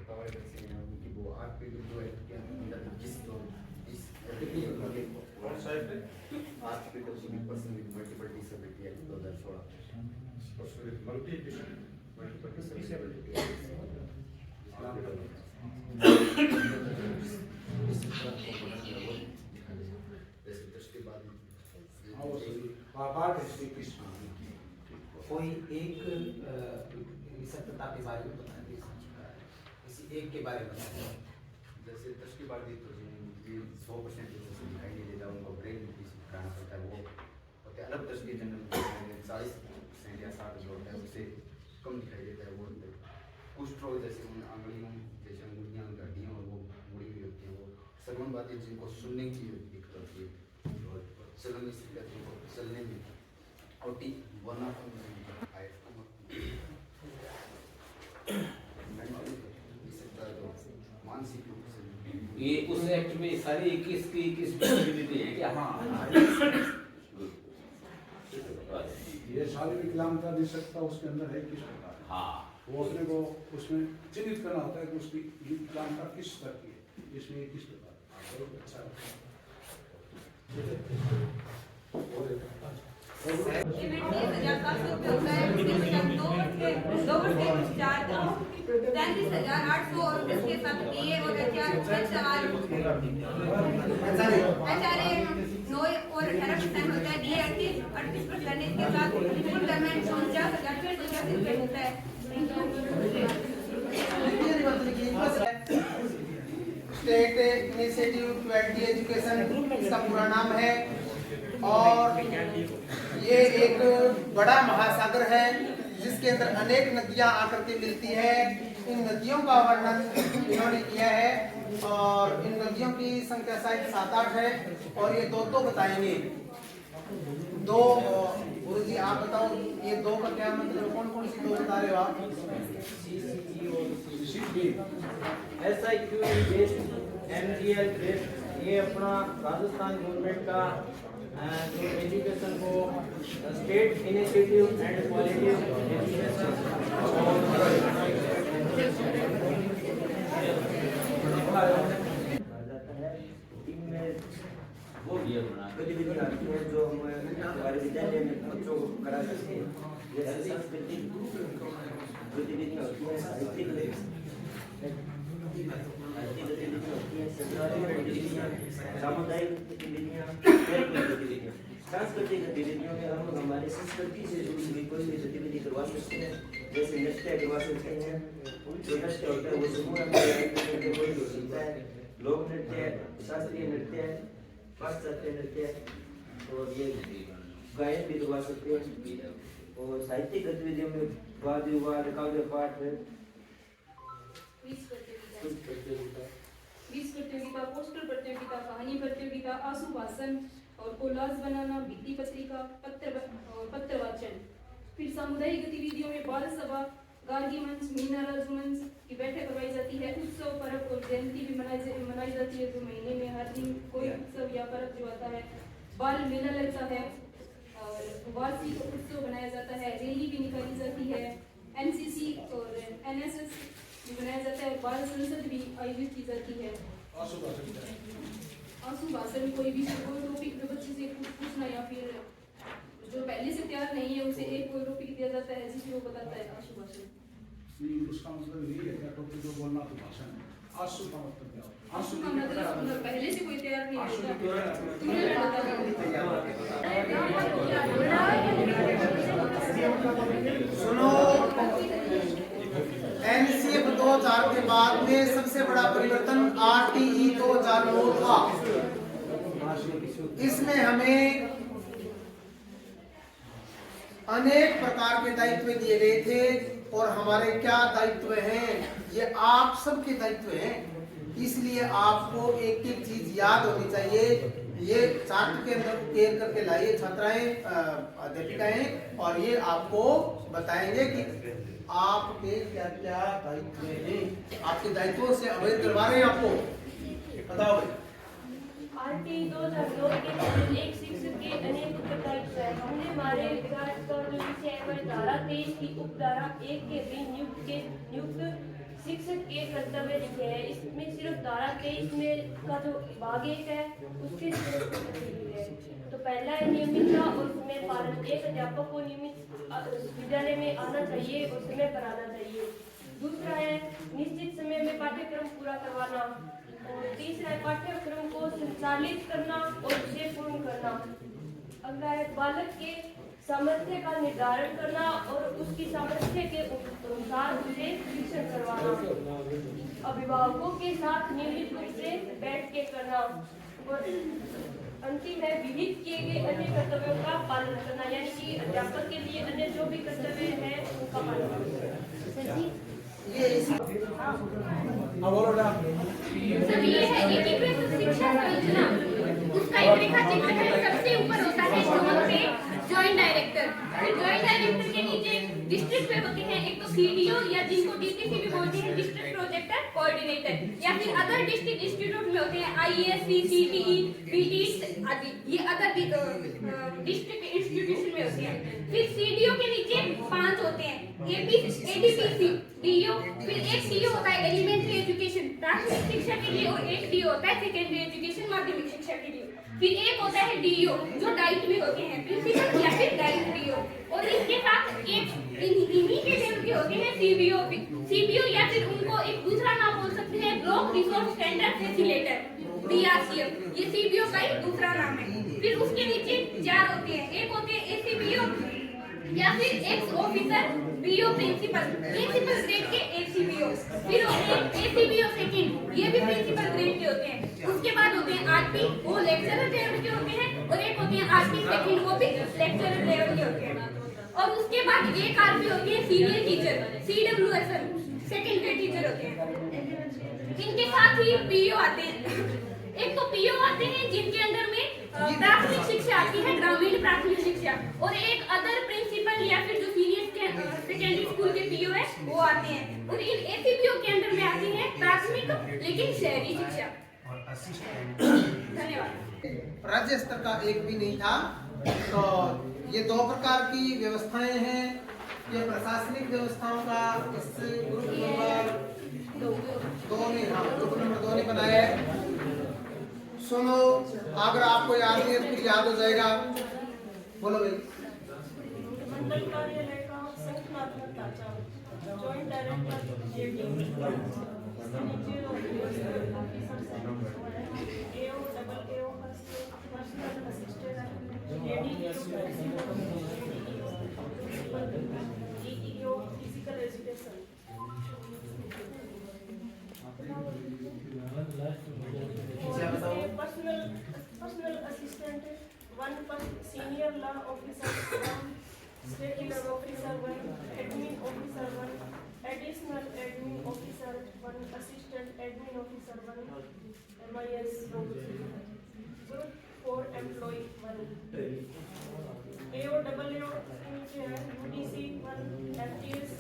Provider से हैं उनकी वो आरपी जो है के अंदर जिस इस आरपी को person with multiple disability act 2016 person with multiple disability कोई एक विशेषता के बारे में बता दीजिए, किसी एक के बारे में बताइए। जैसे दृष्टिबाधित तो ये 100% जैसे दिखाई नहीं देता, उनको ब्रेन कराना पड़ता है, वो होते अलग दृष्टि जनरल 40% या 60 जो होता है उससे कम दिखाई देता है। वो कुछ रोग जैसे उन आंगुलियों जैसे अंगुलियाँ हड्डियाँ और वो मुड़ी हुई होती हैं, वो श्रवण बाधित जिनको सुनने की दिक्कत होती है और चलन में दिक्कत उनको चलने में और मानसिक रूप से ये उस एक्ट में सारी 21 की 21 डिसेबिलिटी है क्या? हाँ, ये सारी विकलांगता निःशक्तता उसके अंदर है किस प्रकार। हाँ, वो अपने को उसमें चिन्हित करना होता है कि उसकी विकलांगता किस स्तर की है, इसमें किस प्रकार। बहुत अच्छा है। और इसके साथ DA और नोए और 18% होता है, DA 38% इसके साथ फुल पेमेंट 49,000 होता है। State initiative to anti education इसका पूरा नाम है और ये एक बड़ा महासागर है जिसके अंदर अनेक नदियां आकर के मिलती है। इन नदियों का वर्णन इन्होंने किया है और इन नदियों की संख्या शायद 7-8 है और ये दो बताएंगे। दो गुरु जी आप बताओ ये दो का क्या मतलब, कौन कौन सी दो बता रहे हो आप? SIQ बेस्ड MGL बेस्ड, ये अपना राजस्थान गवर्नमेंट का जो एजुकेशन को state initiative and quality education team में वो गतिविधि आती है जो हम हमारे विद्यालय में बच्चों को करा सकते हैं। जैसे सांस्कृतिक गतिविधियाँ होती है, साहित्यिक गतिविधियाँ होती है, गतिविधियाँ, सामुदायिक गतिविधियाँ, गतिविधियाँ। सांस्कृतिक गतिविधियों में हम हमारे संस्कृति से जुड़ी हुई कोई भी गतिविधि करवा सकते हैं। जैसे नृत्य करवा सकते हैं, जो नृत्य होता है वो समूह में हो सकता है, लोक नृत्य, शास्त्रीय नृत्य, पाश्चात्य नृत्य और ये गायन भी करवा सकते हैं। और साहित्यिक गतिविधियों में वाद विवाद, काव्य पाठ, क्विज प्रतियोगिता, पोस्टर प्रतियोगिता, कहानी प्रतियोगिता, आंसू भाषण और कोलाज बनाना, भित्ति पत्रिका, पत्र वाचन। फिर सामुदायिक गतिविधियों में बाल सभा, गार्गी मंच, मीना राजू मंच की बैठक करवाई जाती है। उत्सव, पर्व और जयंती भी मनाई जाती है, जो महीने में हर दिन कोई उत्सव या पर्व जो आता है। बाल मेला लगता है और वार्षिक उत्सव बनाया जाता है, रैली भी निकाली जाती है, NCC और NSS भी बनाया जाता है, बाल संसद भी आयोजित की जाती है। आंसू भाषण कोई टॉपिक पे बच्चे से पूछना या फिर जो पहले से तैयार नहीं है उसे एक कोई टॉपिक दिया जाता है जिसे वो बताता है आंसू भाषण। उसका मतलब ये है क्या टॉपिक जो बोलना तो भाषण है। आंसू का मतलब क्या होता है? आंसू का मतलब पहले से कोई तैयार नहीं है। सुनो, NCF 2000 के बाद में सबसे बड़ा परिवर्तन RTE 2009 था। इसमें हमें अनेक प्रकार के दायित्व दिए गए थे और हमारे क्या दायित्व हैं, ये आप सबके दायित्व हैं। इसलिए आपको एक एक चीज याद होनी चाहिए। ये चार्ट के अंदर तैयार करके लाइए छात्राएं, अध्यापिकाएं, और ये आपको बताएंगे कि आपके क्या क्या दायित्व हैं। आपके दायित्वों से अवगत करवा रहे हैं आपको, बताओ भाई। RTE 2002 के तहत एक शिक्षक के अनेक उत्तरदायित्व है। हमने हमारे विकास का जो विषय है वह धारा 23 की उपधारा 1 के अधीन नियुक्त शिक्षक के कर्तव्य लिखे हैं। इसमें सिर्फ धारा 23 में का जो भाग 1 है उसके सिर्फ है। तो पहला है नियमितता, और उसमें पालन। एक अध्यापक को नियमित विद्यालय में आना चाहिए और समय पर आना चाहिए। दूसरा है निश्चित समय में पाठ्यक्रम पूरा करवाना, और तीसरा है पाठ्यक्रम को संचालित करना और उसे पूर्ण करना। अगला है बालक के सामर्थ्य का निर्धारण करना और उसकी सामर्थ्य के अनुसार उसे शिक्षण करवाना। अभिभावकों के साथ नियमित रूप से बैठ के करना। और अंतिम है विहित किए गए अन्य कर्तव्यों का पालन करना, यानी कि अध्यापक के लिए अन्य जो भी कर्तव्य है उनका पालन करना। ये सर ये है एकीकृत शिक्षा योजना, उसका एक रेखा चित्र है। सबसे ऊपर होता है जोन पे जॉइंट डायरेक्टर, जॉइंट डायरेक्टर के नीचे डिस्ट्रिक्ट पे होते हैं एक तो सीडीओ या जिनको डीटीसी भी बोलते हैं, डिस्ट्रिक्ट प्रोजेक्ट कोऑर्डिनेटर, या फिर अदर डिस्ट्रिक्ट इंस्टीट्यूट में होते हैं आईएएस, सीसीटीई, पीटी आदि, ये अदर डिस्ट्रिक्ट इंस्टीट्यूशन में होते हैं। फिर सीडीओ के नीचे 5 होते हैं, एडीपीसी, डीओ, फिर एक डीओ होता है एलिमेंट्री एजुकेशन प्राथमिक शिक्षा के लिए, और एक डीओ होता है सेकेंडरी एजुकेशन माध्यमिक शिक्षा के लिए। फिर एक होता है डीओ जो डाइट में होते हैं, प्रिंसिपल या फिर डाइट डीओ, और इसके साथ एक इन्हीं के लेवल के होते हैं सीबीओ, सीबीओ या फिर उनको एक दूसरा नाम बोल सकते हैं ब्लॉक रिसोर्स स्टैंडर्ड फैसिलिटेटर, बीआरसीएफ, ये सीबीओ का एक दूसरा नाम है। फिर उसके नीचे 4 होते हैं, एक होते हैं एसीबीओ या फिर ex officer, BO principal grade के एसीबीओ, फिर होते हैं एसीबीओ सेकंड, ये भी प्रिंसिपल ग्रेड के होते हैं। उसके बाद होते हैं आरपी, वो लेक्चरर लेवल के होते हैं, और एक होते हैं आरपी सेकंड, वो भी लेक्चरर लेवल के होते हैं। और उसके बाद एक आरपी होती है senior teacher, CWSL second grade teacher होते हैं। इनके साथ ही पीओ आते हैं। एक तो पीओ आते हैं जिनके अंदर में प्राथमिक शिक्षा आती है, ग्रामीण प्राथमिक शिक्षा, और एक अदर प्रिंसिपल या फिर जो सीनियर सेकेंडरी स्कूल के पीओ है वो आते हैं। और इन एसीपीओ के अंदर में आती है प्राथमिक लेकिन शहरी शिक्षा। धन्यवाद। राज्य स्तर का एक भी नहीं था। तो ये 2 प्रकार की व्यवस्थाएं हैं। ये प्रशासनिक व्यवस्थाओं का इस ग्रुप नंबर 2 ने बनाया है। सुनो, अगर आपको याद नहीं है तो फिर याद हो जाएगा। बोलो भाई। मंडल कार्यालय का संगठनात्मक ढांचा, joint director JD, manager officer, AO, double AO, personal assistant, ADO, DEO, physical education. Personal assistant 1, senior law officer 1, state officer 1, admin officer 1, additional admin officer 1, assistant admin officer 1, MIS group 4 employ 1, AO double AO नीचे है UDC 1, FTS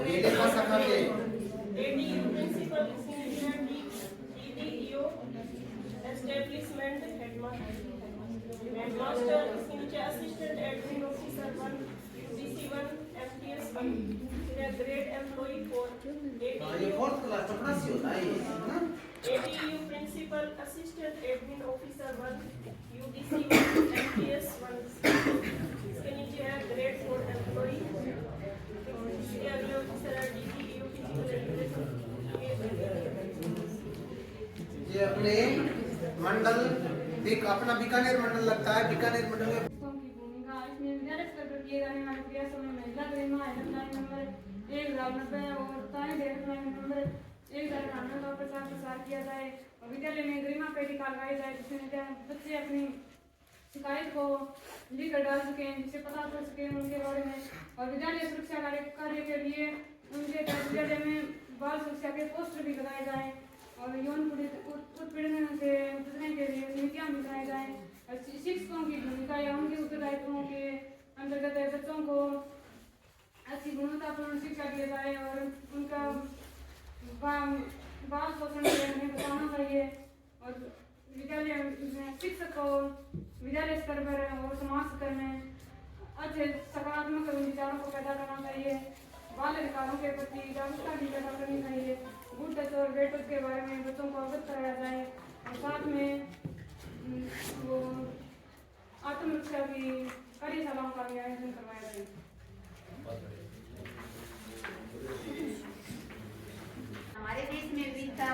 ये लिखा सकते हैं। ADU principal senior DDEO establishment headmaster इसके नीचे assistant admin officer 1, UDC 1, FTS 1, फिर grade employ 4, ये 4th क्लास चपरासी होता है ना। ADU principal assistant admin officer 1, UDC 1, FTS 1, इसके नीचे है ग्रेड 4 एम्प्लॉय, इसके अगले ऑफिसर है डीडीईओ फिजिकल एजुकेशन। ये अपने मंडल अपना बीकानेर मंडल लगता है। बीकानेर मंडल में की भूमिका इसमें विद्यालय स्तर पर किए जाने वाले प्रयासों में महिला गरिमा हेल्पलाइन नंबर 1090 और ताई हेल्पलाइन नंबर 1098 का प्रसार किया जाए, और विद्यालय में गरिमा पेटी लगाई जाए जिसमें बच्चे अपनी शिकायत को लिखकर डाल सकें, जिससे पता चल सके उनके बारे में। और विद्यालय सुरक्षा कार्य के लिए उनके विद्यालय में बाल सुरक्षा के पोस्टर भी लगाए जाएं, और यौन उत्पीड़न से बचने के लिए समितियां भी बनाई जाएं। और शिक्षकों की भूमिका या उनके उत्तरदायित्वों के अंतर्गत बच्चों को अच्छी गुणवत्तापूर्ण शिक्षा दी जाए, और उनका बाल शोषण से उन्हें बचाना चाहिए। और विद्यालय में शिक्षक को विद्यालय स्तर पर और समाज स्तर में अच्छे सकारात्मक विचारों को पैदा करना चाहिए। बाल अधिकारों के प्रति जागरूकता भी पैदा करनी चाहिए। गुड टच और बैड टच के बारे में बच्चों को अवगत कराया जाए और साथ में वो आत्मरक्षा की कार्यशालाओं का भी आयोजन करवाया जाए। हमारे देश में विविधता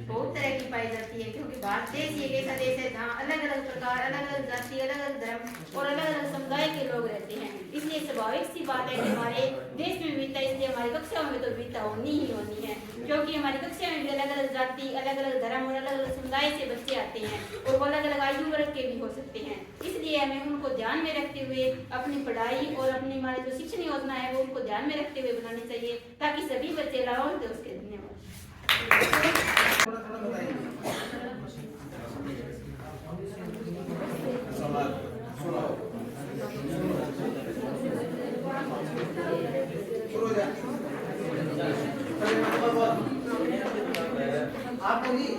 बहुत तरह की पाई जाती है, क्योंकि भारत देश एक ऐसा देश है जहाँ अलग अलग प्रकार, अलग अलग जाति, अलग अलग धर्म और अलग अलग समुदाय के लोग रहते हैं। इसलिए स्वाभाविक सी बात है कि हमारे देश में विविधता, इसलिए हमारी कक्षाओं में तो विविधता होनी ही होनी है, क्योंकि हमारी कक्षा में भी अलग अलग जाति, अलग अलग धर्म और अलग अलग समुदाय से बच्चे आते हैं और वो अलग अलग आयु वर्ग के भी हो सकते हैं। इसलिए हमें उनको ध्यान में रखते हुए अपनी पढ़ाई और अपनी हमारी जो शिक्षण योजना है वो उनको ध्यान में रखते हुए बनानी चाहिए, ताकि सभी बच्चे लाभान्वित हो सके। धन्यवाद। थोड़ा थोड़ा बताइए। सवाल सुनो। शुरू जा। आप बोलिए।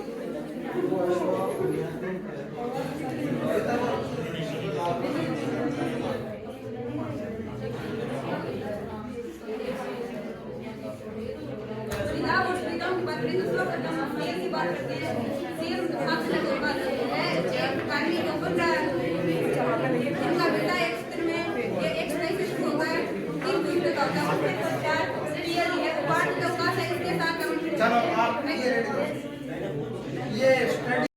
चलो आप ये स्टडी